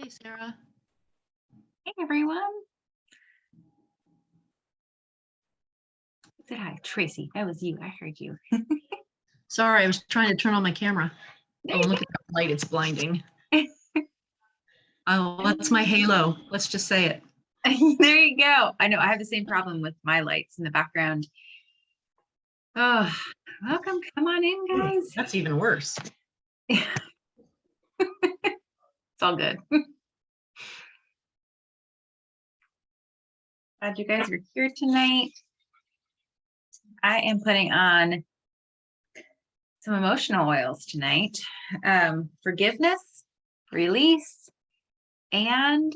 Hey, Sarah. Hey, everyone. Said hi, Tracy. That was you. I heard you. Sorry, I was trying to turn on my camera. There Oh, you look at that light. It's blinding. Oh, that's my halo. Let's just say it. There you go. I know I have the same problem with my lights in the background. Oh, welcome. Come on in, guys. That's even worse. It's all good. Glad you guys are here tonight. I am putting on some emotional oils tonight. Forgiveness, release, and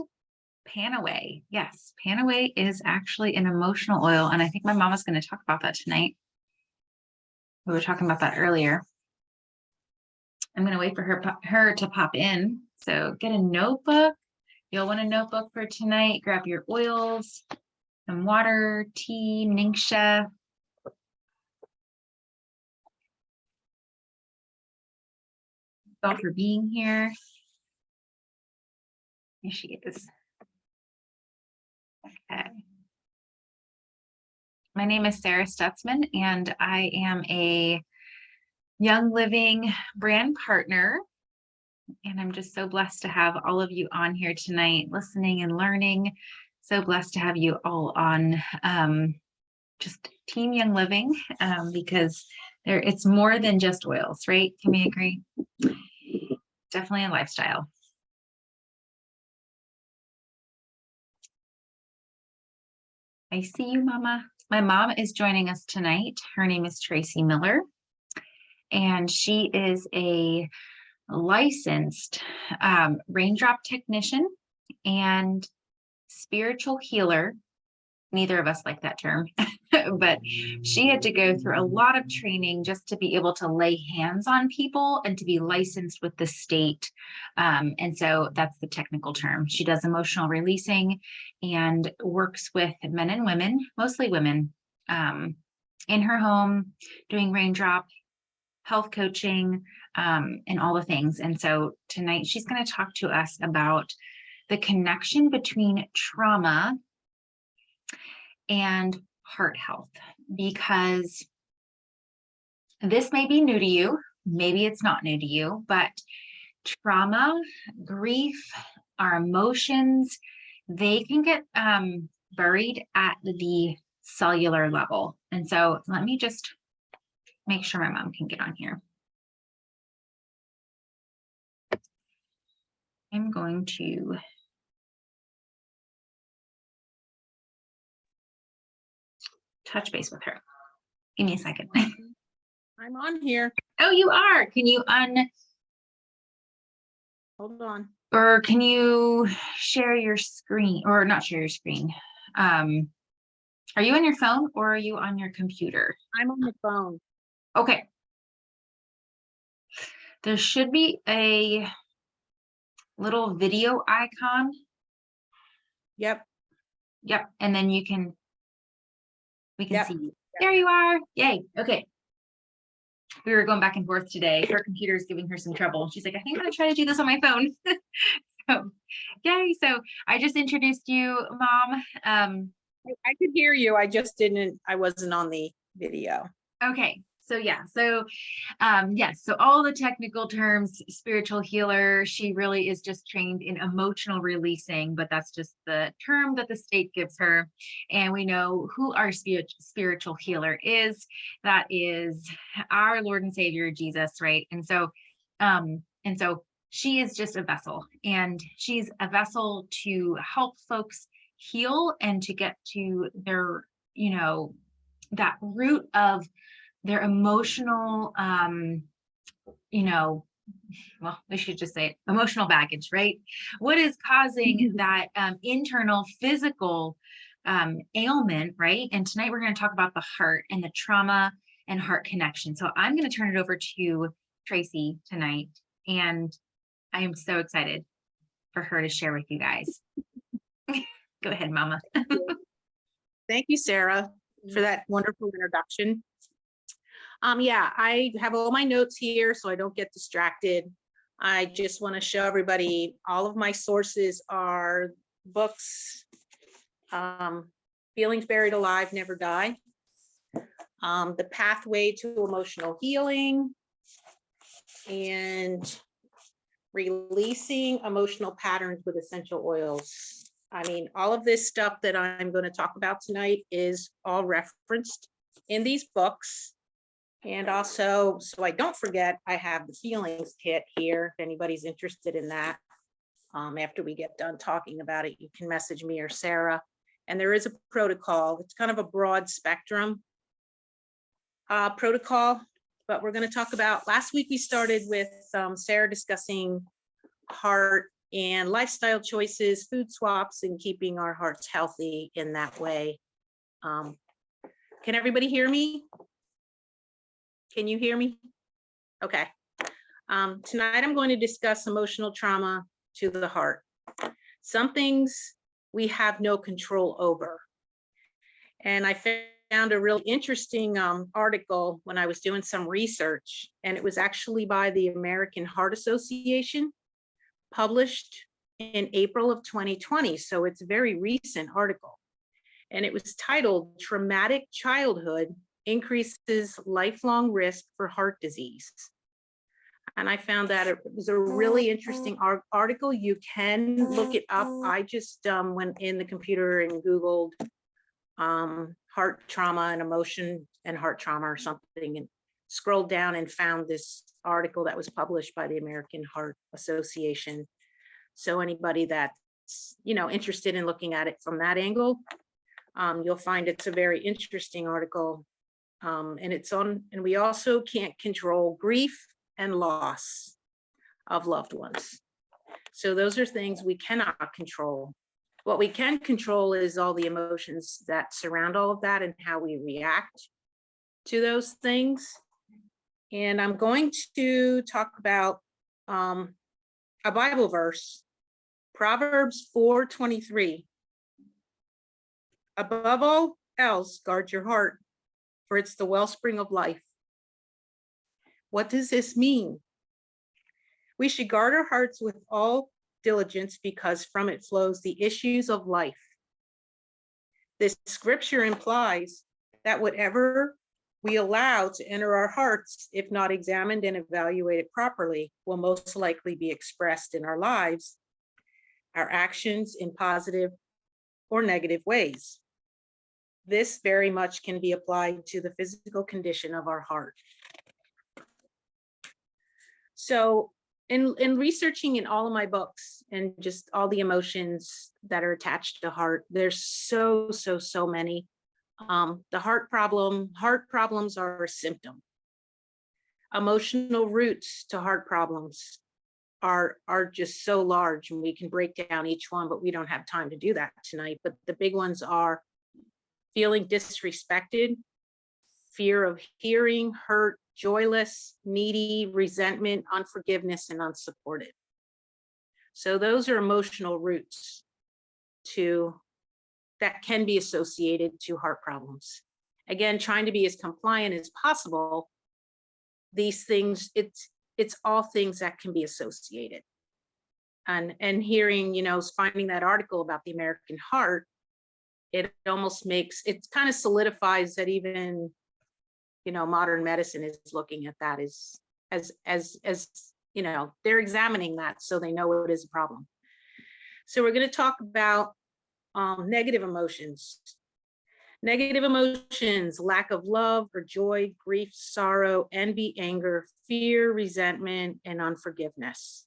Panaway. Yes, Panaway is actually an emotional oil, and I think my mama's going to talk about that tonight. We were talking about that earlier. I'm going to wait for her to pop in. So get a notebook. You'll want a notebook for tonight. Grab your oils, some water, tea, ningxia. Thank you for being here. Here she is. Okay. My name is Sarah Stutzman, and I am a Young Living brand partner. And I'm just so blessed to have all of you on here tonight, listening and learning. So blessed to have you all on just Team Young Living, because it's more than just oils, right? Can we agree? Definitely a lifestyle. I see you, Mama. My mom is joining us tonight. Her name is Tracey Miller, and she is a licensed raindrop technician and spiritual healer. Neither of us like that term, but she had to go through a lot of training just to be able to lay hands on people and to be licensed with the state. And so that's the technical term. She does emotional releasing and works with men and women, mostly women, in her home, doing raindrop, health coaching, and all the things. And so tonight she's going to talk to us about the connection between trauma and heart health, because this may be new to you, maybe it's not new to you, but trauma, grief, our emotions, they can get buried at the cellular level. And so let me just make sure my mom can get on here. I'm going to touch base with her. Give me a second. I'm on here. Oh, you are. Can you Hold on. or can you share your screen, or not share your screen? Are you on your phone or are you on your computer? I'm on the phone. Okay. There should be a little video icon. Yep. Yep. And then we can Yep. see you. There you are. Yay. Okay. We were going back and forth today. Her computer's giving her some trouble. She's like, I think I'm going to try to do this on my phone. So, yay. So I just introduced you, Mom. I could hear you. I wasn't on the video. Okay. So yeah. So yes. So all the technical terms, spiritual healer, she really is just trained in emotional releasing, but that's just the term that the state gives her. And we know who our spiritual healer is. That is our Lord and Savior, Jesus, right? And so she is just a vessel, and she's a vessel to help folks heal and to get to their, that root of their emotional, well, we should just say emotional baggage, right? What is causing that internal physical ailment, right? And tonight we're going to talk about the heart and the trauma and heart connection. So I'm going to turn it over to Tracey tonight, and I am so excited for her to share with you guys. Go ahead, Mama. Thank you, Sarah, for that wonderful introduction. Yeah, I have all my notes here so I don't get distracted. I just want to show everybody, all of my sources are books, Feelings Buried Alive, Never Die, The Pathway to Emotional Healing, and Releasing Emotional Patterns with Essential Oils. I mean, all of this stuff that I'm going to talk about tonight is all referenced in these books. And also, so I don't forget, I have the feelings kit here. If anybody's interested in that, after we get done talking about it, you can message me or Sarah. And there is a protocol. It's kind of a broad spectrum protocol, but we're going to talk about, last week we started with Sarah discussing heart and lifestyle choices, food swaps, and keeping our hearts healthy in that way. Can everybody hear me? Can you hear me? Okay. Tonight I'm going to discuss emotional trauma to the heart. Some things we have no control over. And I found a really interesting article when I was doing some research, and it was actually by the American Heart Association, published in April of 2020. So it's a very recent article. And it was titled, Traumatic Childhood Increases Lifelong Risk for Heart Disease. And I found that it was a really interesting article. You can look it up. I just went in the computer and Googled heart trauma and emotion and heart trauma or something, and scrolled down and found this article that was published by the American Heart Association. So anybody that's, interested in looking at it from that angle, you'll find it's a very interesting article. And it's on, and we also can't control grief and loss of loved ones. So those are things we cannot control. What we can control is all the emotions that surround all of that and how we react to those things. And I'm going to talk about a Bible verse, Proverbs 4:23. Above all else, guard your heart, for it's the wellspring of life. What does this mean? We should guard our hearts with all diligence because from it flows the issues of life. This scripture implies that whatever we allow to enter our hearts, if not examined and evaluated properly, will most likely be expressed in our lives, our actions in positive or negative ways. This very much can be applied to the physical condition of our heart. So in researching in all of my books and just all the emotions that are attached to heart, there's so many. The heart problems are a symptom. Emotional roots to heart problems are just so large, and we can break down each one, but we don't have time to do that tonight. But the big ones are feeling disrespected, fear of hearing, hurt, joyless, needy, resentment, unforgiveness, and unsupported. So those are emotional roots that can be associated to heart problems. Again, trying to be as compliant as possible. These things, it's all things that can be associated. And hearing, finding that article about the American heart, it almost makes, it kind of solidifies that even, modern medicine is looking at that as they're examining that so they know it is a problem. So we're going to talk about negative emotions. Negative emotions, lack of love or joy, grief, sorrow, envy, anger, fear, resentment, and unforgiveness.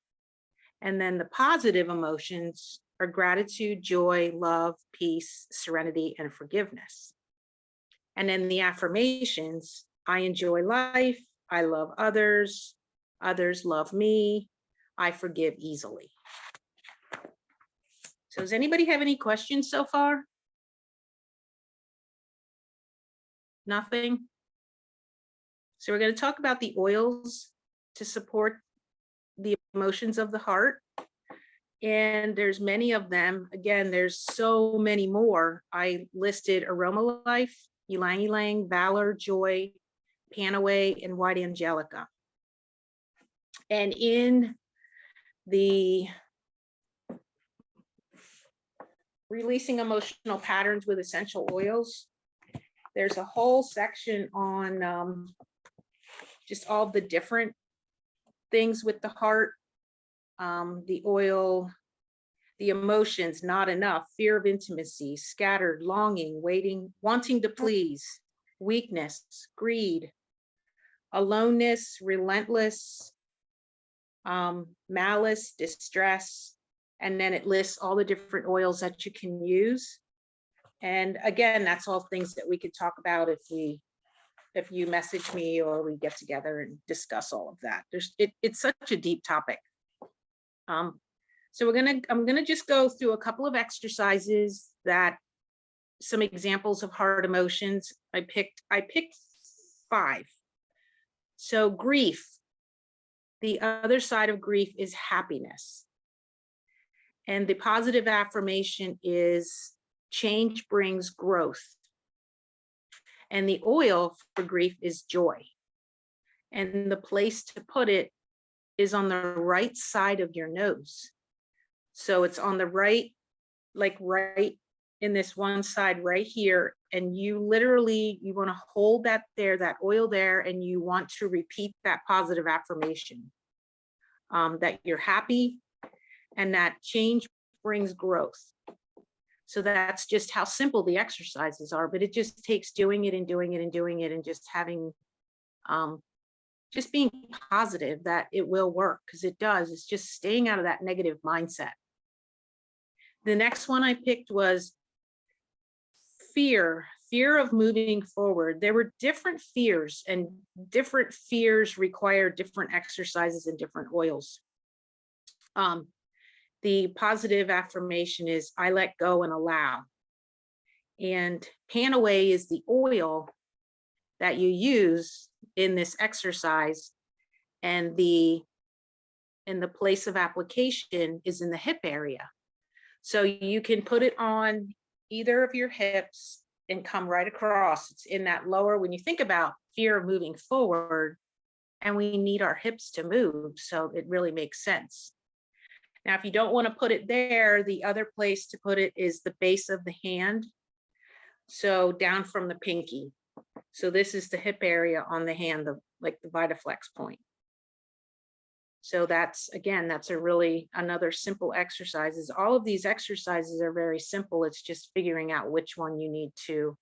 And then the positive emotions are gratitude, joy, love, peace, serenity, and forgiveness. And then the affirmations, I enjoy life, I love others, others love me, I forgive easily. So does anybody have any questions so far? Nothing? So we're going to talk about the oils to support the emotions of the heart. And there's many of them. Again, there's so many more. I listed Aroma Life, Ylang Ylang, Valor, Joy, Panaway, and White Angelica. And in the releasing emotional patterns with essential oils. There's a whole section on just all the different things with the heart, the oil, the emotions, not enough, fear of intimacy, scattered, longing, waiting, wanting to please, weakness, greed, aloneness, relentless, malice, distress, and then it lists all the different oils that you can use. And again, that's all things that we could talk about if you message me or we get together and discuss all of that. It's such a deep topic. So I'm gonna just go through a couple of exercises that some examples of hard emotions. I picked 5. So grief. The other side of grief is happiness. And the positive affirmation is change brings growth. And the oil for grief is joy. And the place to put it is on the right side of your nose. So it's on the right, like right in this one side right here. And you literally, you want to hold that there, that oil there, and you want to repeat that positive affirmation, that you're happy and that change brings growth. So that's just how simple the exercises are, but it just takes doing it and doing it and doing it and just having, just being positive that it will work, because it does. It's just staying out of that negative mindset. The next one I picked was fear of moving forward. There were different fears, and different fears require different exercises and different oils. The positive affirmation is I let go and allow. And Panaway is the oil that you use in this exercise, and the place of application is in the hip area. So you can put it on either of your hips and come right across. It's in that lower, when you think about fear of moving forward, and we need our hips to move, so it really makes sense. Now, if you don't want to put it there, the other place to put it is the base of the hand. So down from the pinky. So this is the hip area on the hand, like the VitaFlex point. So that's, again, that's another simple exercises. All of these exercises are very simple. It's just figuring out which one you need to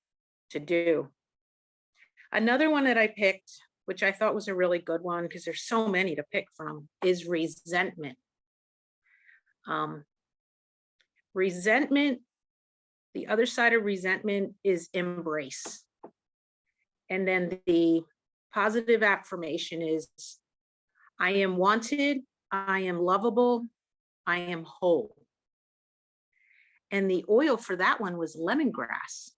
do. Another one that I picked, which I thought was a really good one, because there's so many to pick from, is resentment. Resentment, the other side of resentment is embrace. And then the positive affirmation is I am wanted, I am lovable, I am whole. And the oil for that one was lemongrass.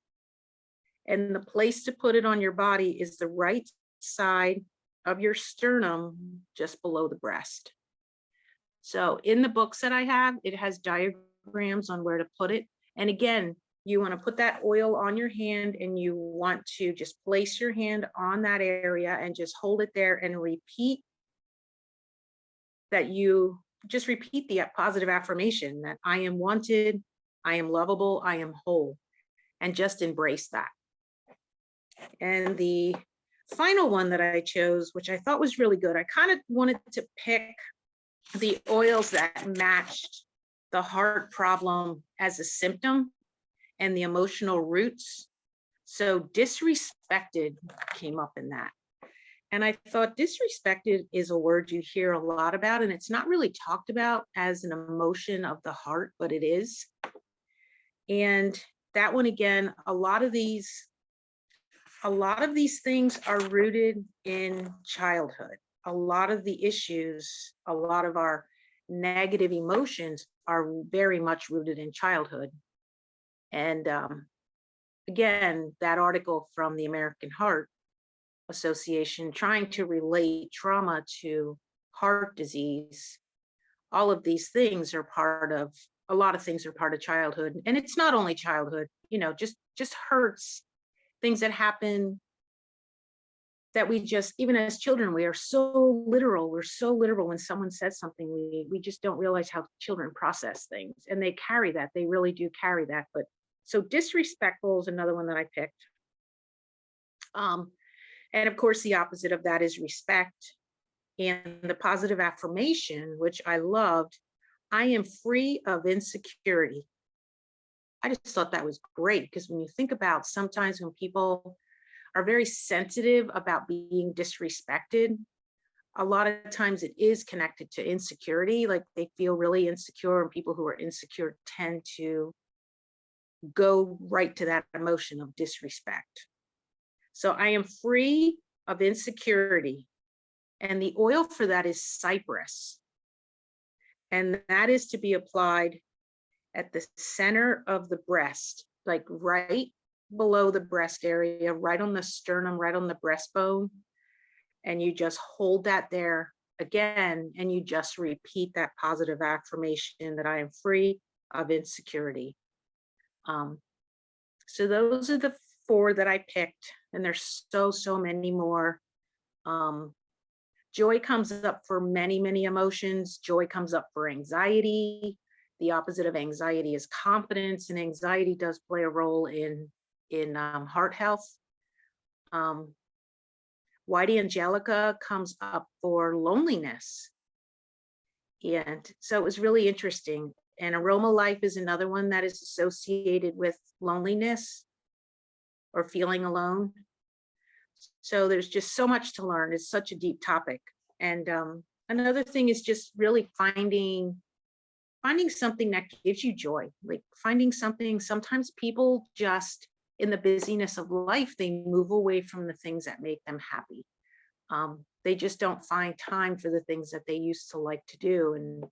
And the place to put it on your body is the right side of your sternum, just below the breast. So in the books that I have, it has diagrams on where to put it. And again, you want to put that oil on your hand, and you want to just place your hand on that area and just hold it there and repeat that. You just repeat the positive affirmation that I am wanted, I am lovable, I am whole, and just embrace that. And the final one that I chose, which I thought was really good, I kind of wanted to pick the oils that matched the heart problem as a symptom and the emotional roots. So disrespected came up in that. And I thought disrespected is a word you hear a lot about, and it's not really talked about as an emotion of the heart, but it is. And that one, again, a lot of these things are rooted in childhood. A lot of the issues, a lot of our negative emotions are very much rooted in childhood. And again, that article from the American Heart Association trying to relate trauma to heart disease, all of these things are a lot of things are part of childhood. And it's not only childhood, just hurts, things that happen that we just, even as children, we are so literal. We're so literal when someone says something, we just don't realize how children process things, and they carry that. They really do carry that. But so disrespectful is another one that I picked. And of course, the opposite of that is respect. And the positive affirmation, which I loved, I am free of insecurity. I just thought that was great, because when you think about sometimes when people are very sensitive about being disrespected, a lot of times it is connected to insecurity. Like they feel really insecure, and people who are insecure tend to go right to that emotion of disrespect. So I am free of insecurity. And the oil for that is cypress. And that is to be applied at the center of the breast, like right below the breast area, right on the sternum, right on the breastbone. And you just hold that there again, and you just repeat that positive affirmation that I am free of insecurity. So those are the 4 that I picked, and there's so many more. Joy comes up for many emotions. Joy comes up for anxiety. The opposite of anxiety is confidence, and anxiety does play a role in heart health. White Angelica comes up for loneliness. And so it was really interesting. And Aroma Life is another one that is associated with loneliness or feeling alone. So there's just so much to learn. It's such a deep topic. And another thing is just really finding something that gives you joy, like finding something. Sometimes people just, in the busyness of life, they move away from the things that make them happy. They just don't find time for the things that they used to like to do. And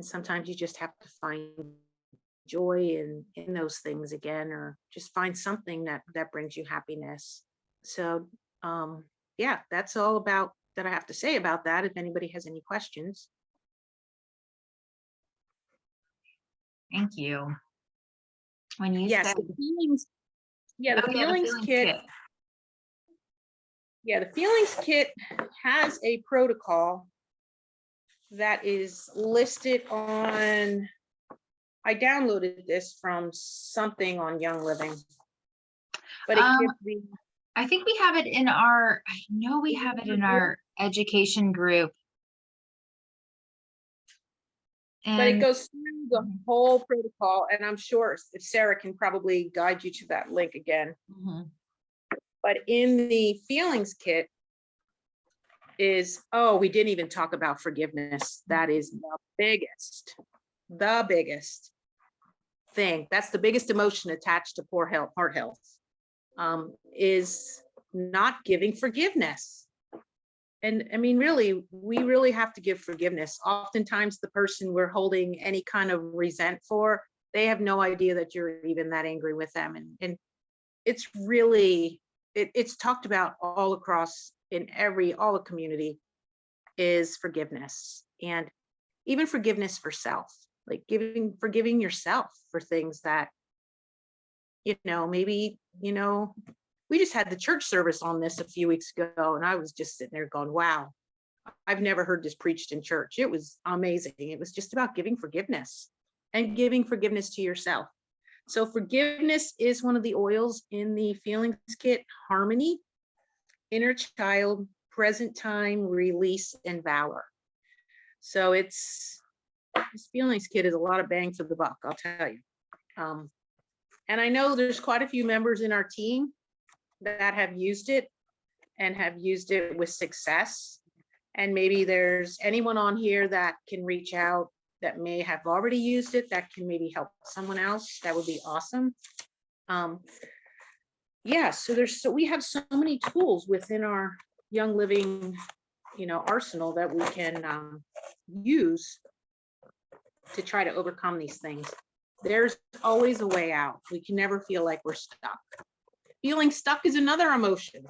sometimes you just have to find joy in those things again, or just find something that brings you happiness. So yeah, that's all about that I have to say about that. If anybody has any questions. Thank you. When you Yes, said the feelings. Yeah, the Oh, yeah, feelings kit. Yeah, the feelings kit has a protocol that is listed on, I downloaded this from something on Young Living, but it gives me, I think we have it in our, I know we have it in our education group. but it And goes through the whole protocol, and I'm sure if Sarah can probably guide you to that link again. Mhm. But in the feelings kit is, oh, we didn't even talk about forgiveness. That is the biggest thing. That's the biggest emotion attached to poor health, heart health, is not giving forgiveness. And I mean, really, we really have to give forgiveness. Oftentimes the person we're holding any kind of resent for, they have no idea that you're even that angry with them. And it's really, it's talked about all across in all the community, is forgiveness. And even forgiveness for self, like forgiving yourself for things that, maybe, we just had the church service on this a few weeks ago, and I was just sitting there going, wow, I've never heard this preached in church. It was amazing. It was just about giving forgiveness and giving forgiveness to yourself. So forgiveness is one of the oils in the feelings kit: harmony, inner child, present time, release, and valor. So this feelings kit is a lot of bang for the buck, I'll tell you. And I know there's quite a few members in our team that have used it and have used it with success. And maybe there's anyone on here that can reach out that may have already used it, that can maybe help someone else. That would be awesome. Yeah, so we have so many tools within our Young Living, arsenal that we can use to try to overcome these things. There's always a way out. We can never feel like we're stuck. Feeling stuck is another emotion.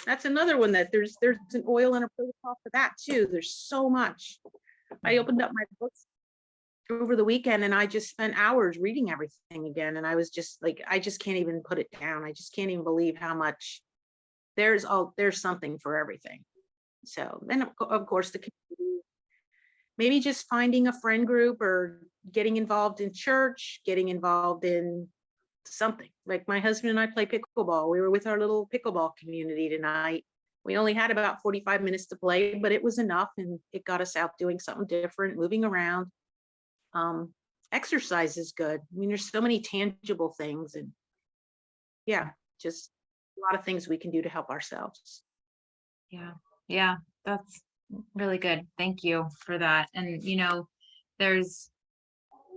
That's another one that there's an oil and a protocol for that too. There's so much. I opened up my books over the weekend and I just spent hours reading everything again. And I was just like, I just can't even put it down. I just can't even believe how much there's something for everything. So then of course the community, maybe just finding a friend group or getting involved in church, getting involved in something. Like my husband and I play pickleball. We were with our little pickleball community tonight. We only had about 45 minutes to play, but it was enough, and it got us out doing something different, moving around. Exercise is good. I mean, there's so many tangible things, and yeah, just a lot of things we can do to help ourselves. Yeah, that's really good. Thank you for that. And there's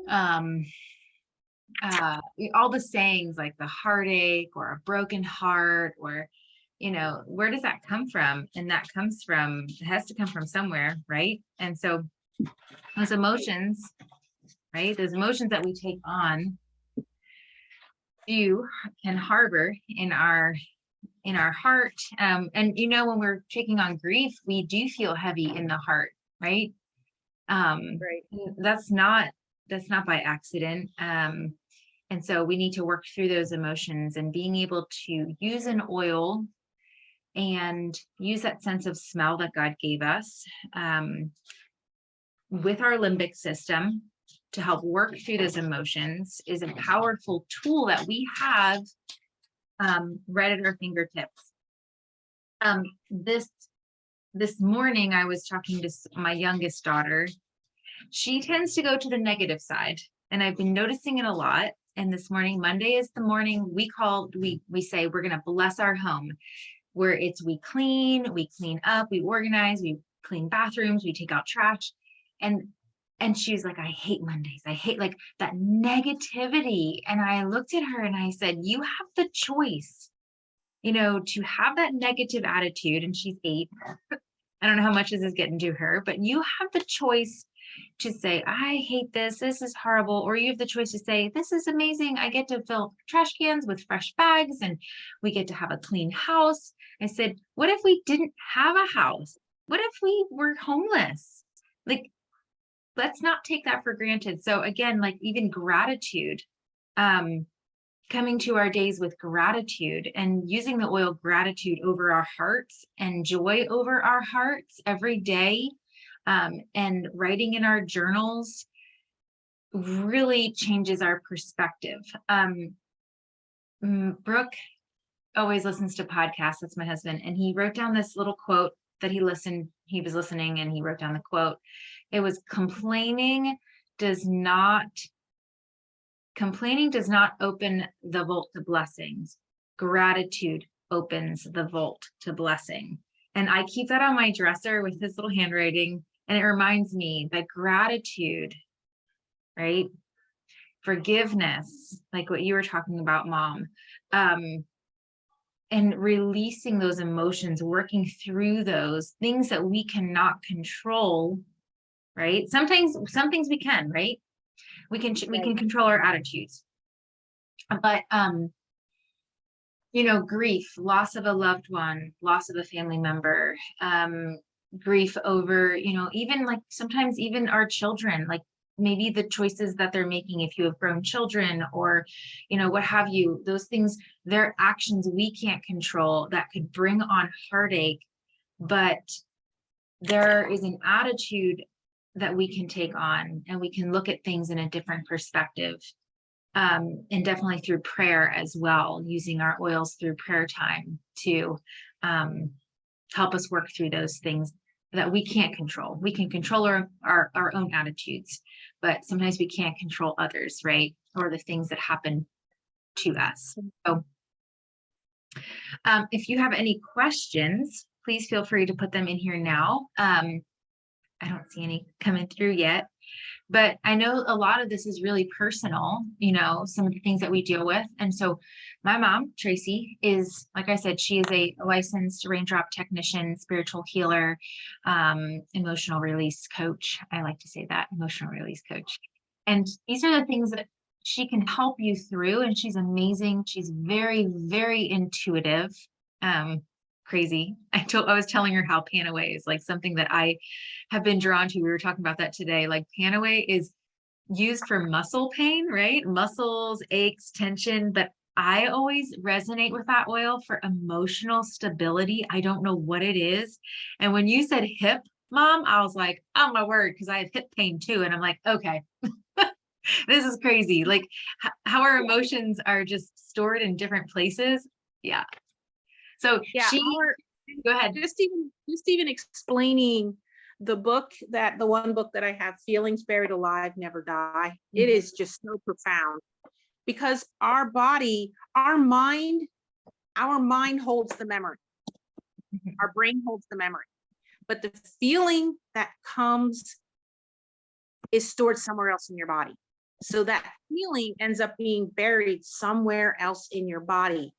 all the sayings like the heartache or a broken heart, or where does that come from? And that it has to come from somewhere, right? And so those emotions, right, those emotions that we take on, you can harbor in our heart. And when we're taking on grief, we do feel heavy in the heart, right? Right. That's not by accident. And so we need to work through those emotions, and being able to use an oil and use that sense of smell that God gave us with our limbic system to help work through those emotions is a powerful tool that we have right at our fingertips. This morning, I was talking to my youngest daughter. She tends to go to the negative side, and I've been noticing it a lot. And this morning, Monday is the morning we say we're going to bless our home, where we clean up, we organize, we clean bathrooms, we take out trash. And she's like, I hate Mondays. I hate like that negativity. And I looked at her and I said, you have the choice, to have that negative attitude. And she's 8. I don't know how much this is getting to her, but you have the choice to say, I hate this. This is horrible. Or you have the choice to say, this is amazing. I get to fill trash cans with fresh bags, and we get to have a clean house. I said, what if we didn't have a house? What if we were homeless? Like, let's not take that for granted. So again, like even gratitude, coming to our days with gratitude and using the oil gratitude over our hearts and joy over our hearts every day, and writing in our journals really changes our perspective. Brooke always listens to podcasts. That's my husband. And he wrote down this little quote that he was listening, and he wrote down the quote. It was complaining does not open the vault to blessings. Gratitude opens the vault to blessing. And I keep that on my dresser with his little handwriting. And it reminds me that gratitude, right? Forgiveness, like what you were talking about, Mom, and releasing those emotions, working through those things that we cannot control, right? Some things we can, right? We can control our attitudes, but grief, loss of a loved one, loss of a family member, grief over, even like sometimes even our children, like maybe the choices that they're making, if you have grown children or, what have you, those things, their actions we can't control that could bring on heartache, but there is an attitude that we can take on, and we can look at things in a different perspective. And definitely through prayer as well, using our oils through prayer time to help us work through those things that we can't control. We can control our own attitudes, but sometimes we can't control others, right? Or the things that happen to us. So if you have any questions, please feel free to put them in here now. I don't see any coming through yet. But I know a lot of this is really personal, some of the things that we deal with. And so my mom, Tracey, is, like I said, she is a licensed raindrop technician, spiritual healer, emotional release coach. I like to say that, emotional release coach. And these are the things that she can help you through. And she's amazing. She's very, very intuitive. Crazy. I was telling her how Panaway is like something that I have been drawn to. We were talking about that today. Like Panaway is used for muscle pain, right? Muscles, aches, tension, but I always resonate with that oil for emotional stability. I don't know what it is. And when you said hip, Mom, I was like, oh my word, because I have hip pain too. And I'm like, okay, this is crazy. Like how our emotions are just stored in different places. Yeah. So Yeah, go ahead. just even explaining the one book that I have, Feelings Buried Alive, Never Die. It is just so profound, because our mind holds the memory. Our brain holds the memory, but the feeling that comes is stored somewhere else in your body. So that feeling ends up being buried somewhere else in your body.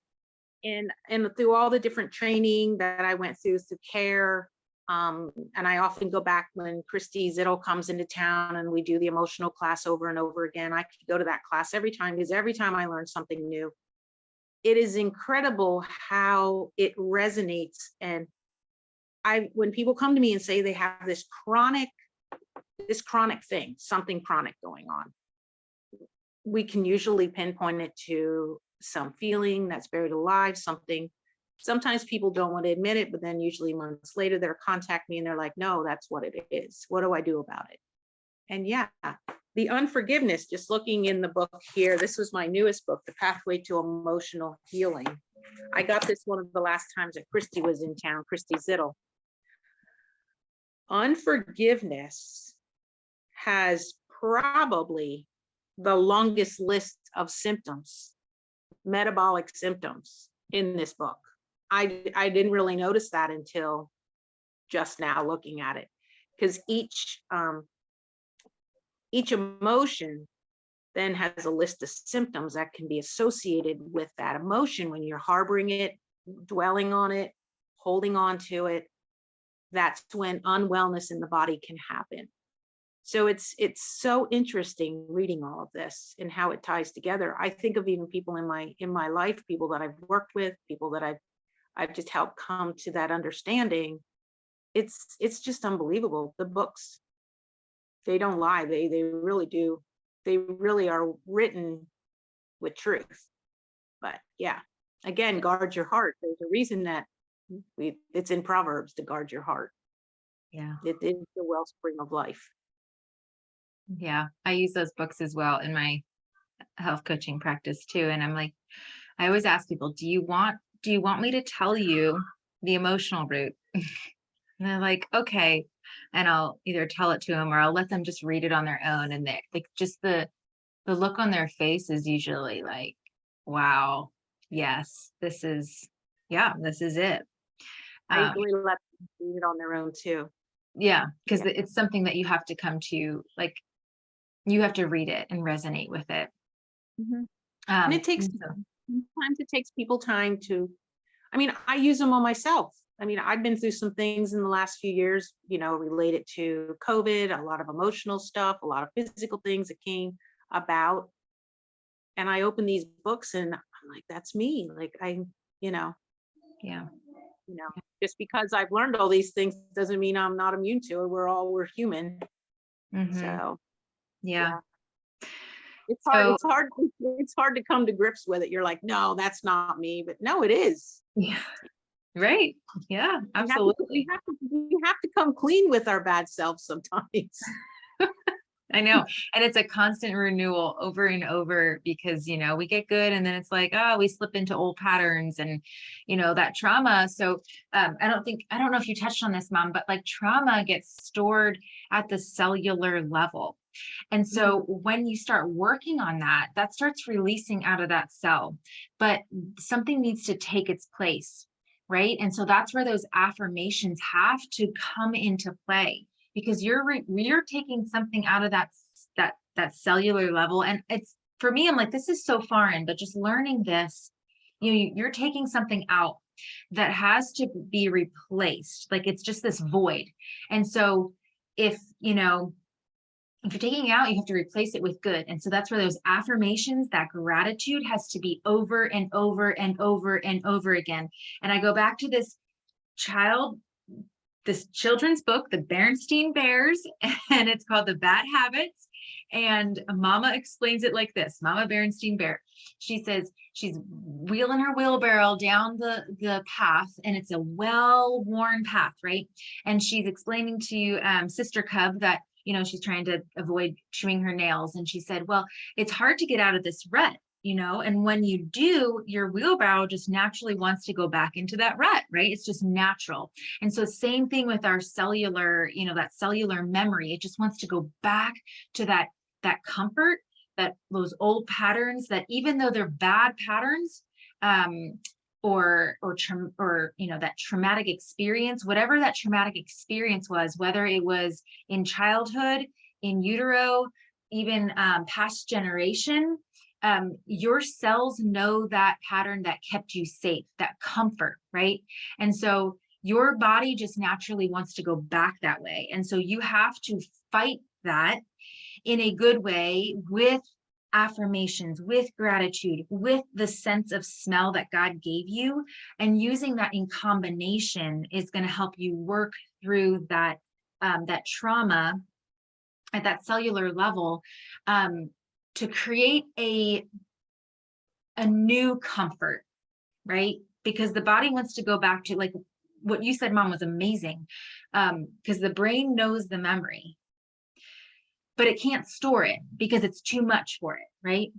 And through all the different training that I went through care, and I often go back when Christy Zittle comes into town and we do the emotional class over and over again. I could go to that class every time, because every time I learn something new. It is incredible how it resonates. And when people come to me and say they have this chronic thing, something chronic going on, we can usually pinpoint it to some feeling that's buried alive, something. Sometimes people don't want to admit it, but then usually months later they'll contact me and they're like, no, that's what it is. What do I do about it? And yeah, the unforgiveness, just looking in the book here, this was my newest book, The Pathway to Emotional Healing. I got this one of the last times that Christy was in town, Christy Zittle. Unforgiveness has probably the longest list of symptoms, metabolic symptoms in this book. I didn't really notice that until just now looking at it, because each emotion then has a list of symptoms that can be associated with that emotion. When you're harboring it, dwelling on it, holding on to it, that's when unwellness in the body can happen. So it's so interesting reading all of this and how it ties together. I think of even people in my life, people that I've worked with, people that I've just helped come to that understanding. It's just unbelievable. The books, they don't lie. They really do. They really are written with truth. But yeah, again, guard your heart. There's a reason that it's in Proverbs to guard your heart. Yeah. It is the wellspring of life. Yeah. I use those books as well in my health coaching practice too. And I'm like, I always ask people, do you want me to tell you the emotional root? And they're like, okay. And I'll either tell it to them or I'll let them just read it on their own. And they like, just the look on their face is usually like, wow, yes, this is it. I usually let them read it on their own too. Yeah, because it's something that you have to come to, like, you have to read it and resonate with it. Mm-hmm. And it takes sometimes it takes people time to, I use them on myself. I've been through some things in the last few years, related to COVID, a lot of emotional stuff, a lot of physical things that came about. And I open these books and I'm like, that's me. Like just because I've learned all these things doesn't mean I'm not immune to it. We're human. Mm-hmm. So yeah. It's hard. So, it's hard to come to grips with it. You're like, no, that's not me, but no, it is. Yeah. Right. Yeah, absolutely. We have to come clean with our bad selves sometimes. I know. And it's a constant renewal over and over, because, we get good and then it's like, oh, we slip into old patterns and, that trauma. So I don't know if you touched on this, Mom, but like trauma gets stored at the cellular level. And so when you start working on that, that starts releasing out of that cell, but something needs to take its place. Right. And so that's where those affirmations have to come into play, because you're taking something out of that cellular level. And it's, for me, I'm like, this is so foreign, but just learning this, you're taking something out that has to be replaced. Like, it's just this void. And so if you're taking it out, you have to replace it with good. And so that's where those affirmations, that gratitude has to be over and over and over and over again. And I go back to this children's book, the Berenstain Bears, and it's called The Bad Habits. And Mama explains it like this, Mama Berenstein Bear. She says she's wheeling her wheelbarrow down the path, and it's a well-worn path, right? And she's explaining to Sister Cub that, you know, she's trying to avoid chewing her nails. And she said, well, it's hard to get out of this rut, you know, and when you do, your wheelbarrow just naturally wants to go back into that rut, right? It's just natural. And so same thing with our cellular, you know, that cellular memory, it just wants to go back to that comfort, that those old patterns that even though they're bad patterns, or you know, that traumatic experience, whatever that traumatic experience was, whether it was in childhood, in utero, even past generation, your cells know that pattern that kept you safe, that comfort, right? And so your body just naturally wants to go back that way. And so you have to fight that in a good way with affirmations, with gratitude, with the sense of smell that God gave you. And using that in combination is going to help you work through that, that trauma at that cellular level, to create a new comfort, right? Because the body wants to go back to, like what you said, Mom, was amazing. Because the brain knows the memory, but it can't store it because it's too much for it, right?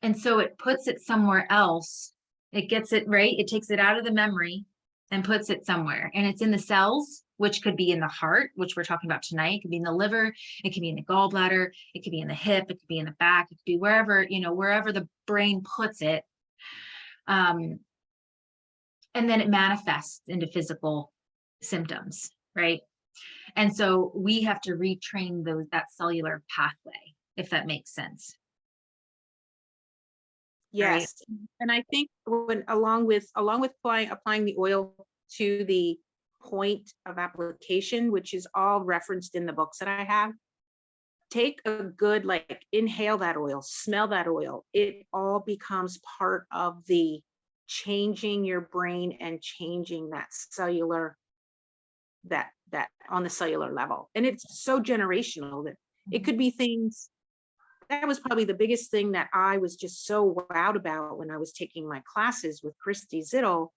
And so it puts it somewhere else. It gets it, right? It takes it out of the memory and puts it somewhere. And it's in the cells, which could be in the heart, which we're talking about tonight. It could be in the liver. It could be in the gallbladder. It could be in the hip. It could be in the back. It could be wherever, you know, wherever the brain puts it. And then it manifests into physical symptoms, right? And so we have to retrain that cellular pathway, if that makes sense. Yes. Right. And I think when along with applying the oil to the point of application, which is all referenced in the books that I have, take a good, like, inhale that oil, smell that oil. It all becomes part of the changing your brain and changing that cellular, that on the cellular level. And it's so generational that it could be things. That was probably the biggest thing that I was just so wowed about when I was taking my classes with Christy Zittel,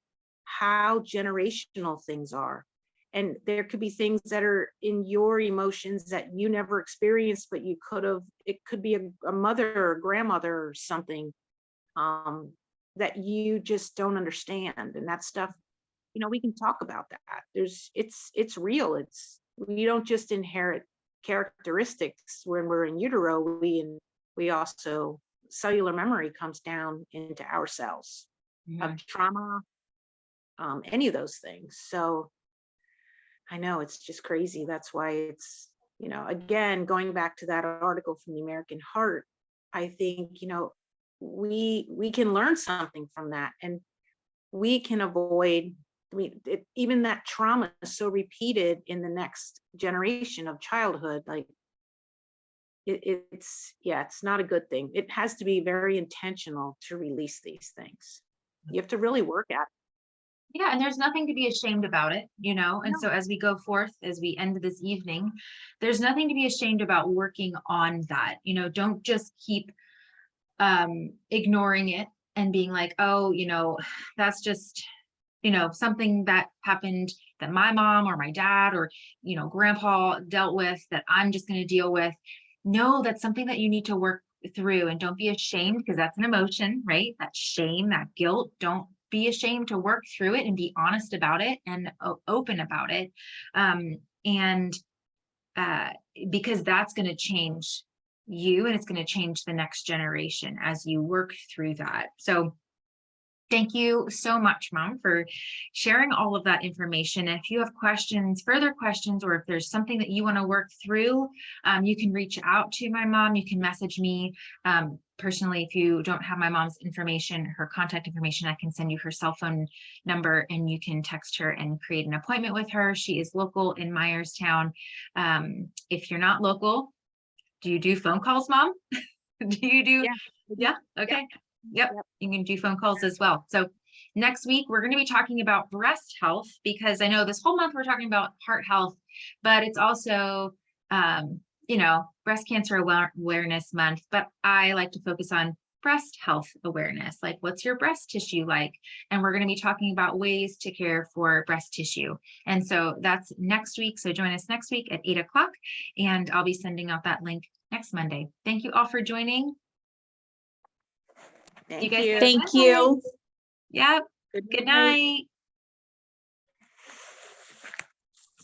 how generational things are. And there could be things that are in your emotions that you never experienced, but you could have, it could be a mother or grandmother or something that you just don't understand. And that stuff, you know, we can talk about that. It's real. We don't just inherit characteristics when we're in utero. We also, cellular memory comes down into our cells of trauma, any of those things. So I know it's just crazy. That's why it's, you know, again, going back to that article from the American Heart, I think, you know, we can learn something from that, and we can avoid, I mean, even that trauma is so repeated in the next generation of childhood, like it's not a good thing. It has to be very intentional to release these things. You have to really work at it. Yeah, and there's nothing to be ashamed about it, you know. And so as we go forth, as we end this evening, there's nothing to be ashamed about working on that. You know, don't just keep ignoring it and being like, oh, you know, that's just, you know, something that happened that my mom or my dad or, you know, grandpa dealt with that I'm just going to deal with. No, that's something that you need to work through, and don't be ashamed, because that's an emotion, right? That shame, that guilt. Don't be ashamed to work through it and be honest about it and open about it. Because that's going to change you, and it's going to change the next generation as you work through that. So thank you so much, Mom, for sharing all of that information. If you have questions, further questions, or if there's something that you want to work through, you can reach out to my mom. You can message me personally. If you don't have my mom's information, her contact information, I can send you her cell phone number and you can text her and create an appointment with her. She is local in Myerstown. If you're not local, do you do phone calls, Mom? Do you do? Yeah. Okay. Yep. You can do phone calls as well. So next week, we're going to be talking about breast health, because I know this whole month we're talking about heart health, but it's also you know, breast cancer awareness month, but I like to focus on breast health awareness. Like, what's your breast tissue like? And we're going to be talking about ways to care for breast tissue. And so that's next week. So join us next week at 8 o'clock, and I'll be sending out that link next Monday. Thank you all for joining. Thank guys you. have- Thank you. Yep. Good Good night. night.